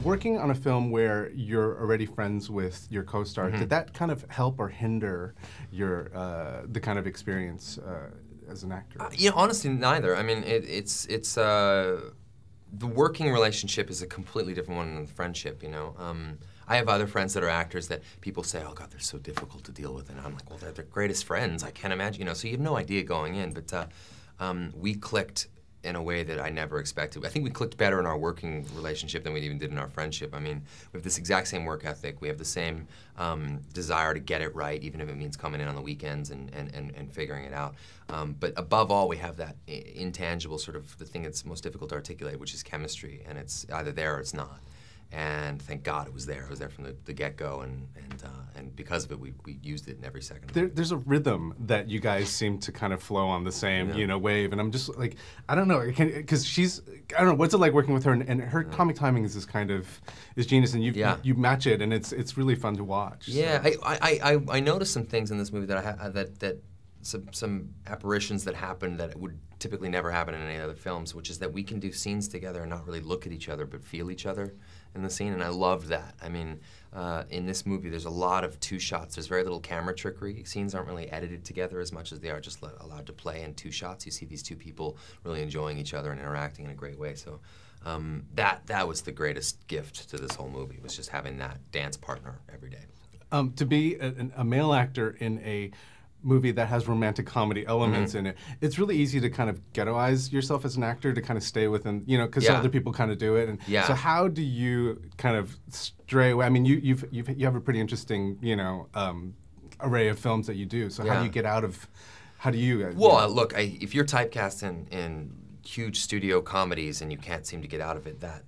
Working on a film where you're already friends with your co-star, did that kind of help or hinder your the kind of experience as an actor? You know, honestly, neither. I mean, the working relationship is a completely different one than the friendship, you know. I have other friends that are actors that people say, oh God, they're so difficult to deal with, and I'm like, well, they're the greatest friends. I can't imagine, you know, so you have no idea going in, but we clicked in a way that I never expected. I think we clicked better in our working relationship than we even did in our friendship. I mean, we have this exact same work ethic. We have the same desire to get it right, even if it means coming in on the weekends and figuring it out. But above all, we have that intangible sort of the thing that's most difficult to articulate, which is chemistry, and it's either there or it's not. And thank God it was there. It was there from the get-go, and because of it, we used it in every second. There's a rhythm that you guys seem to kind of flow on the same, you know, wave, and I'm just like, I don't know, because I don't know, what's it like working with her, and her comic timing is this kind of, is genius, and you match it, and it's really fun to watch. Yeah, so. I noticed some things in this movie that some apparitions that happen that would typically never happen in any other films, which is that we can do scenes together and not really look at each other, but feel each other in the scene, and I loved that. I mean, in this movie, there's a lot of two shots. There's very little camera trickery. Scenes aren't really edited together as much as they are just allowed to play in two shots. You see these two people really enjoying each other and interacting in a great way. So that was the greatest gift to this whole movie, was just having that dance partner every day. To be a male actor in a movie that has romantic comedy elements in it, it's really easy to kind of ghettoize yourself as an actor, to kind of stay within, you know, because other people kind of do it. And so how do you kind of stray away? I mean, you have a pretty interesting, you know, array of films that you do. So how do you get out of, how do you? Well, look, if you're typecast in huge studio comedies and you can't seem to get out of it, that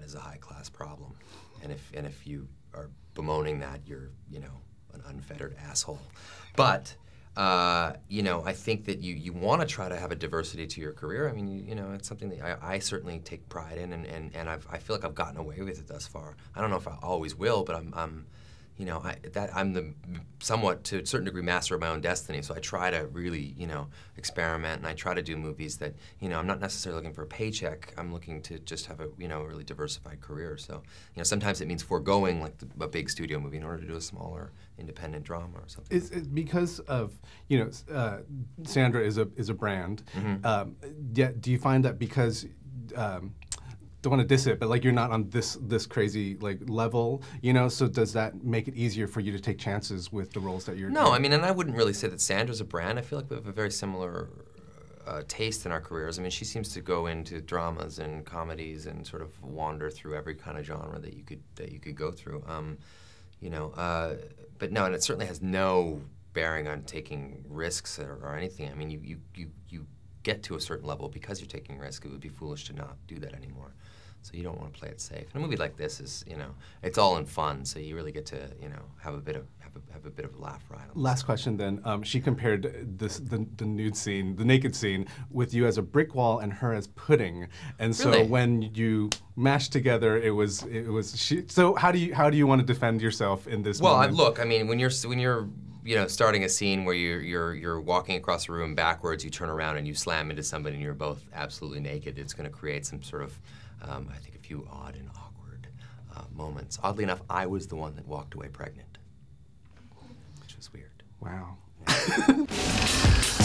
is a high-class problem. And if you are bemoaning that, you're, you know, an unfettered asshole. But, you know, I think that you want to try to have a diversity to your career. I mean, you know, it's something that I certainly take pride in, and I feel like I've gotten away with it thus far. I don't know if I always will, but I'm you know, I'm the somewhat, to a certain degree, master of my own destiny. So I try to really, you know, experiment, and I try to do movies that, you know, I'm not necessarily looking for a paycheck. I'm looking to just have a, you know, really diversified career. So, you know, sometimes it means foregoing like a big studio movie in order to do a smaller independent drama or something. Is because of, you know, Sandra is a brand. Do you find that because don't want to diss it, but like you're not on this crazy like level, you know, so does that make it easier for you to take chances with the roles that you're doing? I mean, and I wouldn't really say that Sandra's a brand. I feel like we have a very similar taste in our careers. I mean, she seems to go into dramas and comedies and sort of wander through every kind of genre that you could go through. You know, but no, and it certainly has no bearing on taking risks or anything. I mean, you get to a certain level because you're taking risk. It would be foolish to not do that anymore. So you don't want to play it safe. And a movie like this is, you know, it's all in fun. So you really get to, you know, have a bit of a laugh ride. Last question then. She compared the nude scene, the naked scene, with you as a brick wall and her as pudding. And so really? When you mashed together, it was she. So how do you want to defend yourself in this? Well, moment? Look, I mean, when you're you know, starting a scene where you're walking across the room backwards, you turn around and you slam into somebody and you're both absolutely naked, it's going to create some sort of, I think, a few odd and awkward moments. Oddly enough, I was the one that walked away pregnant, which was weird. Wow. Yeah.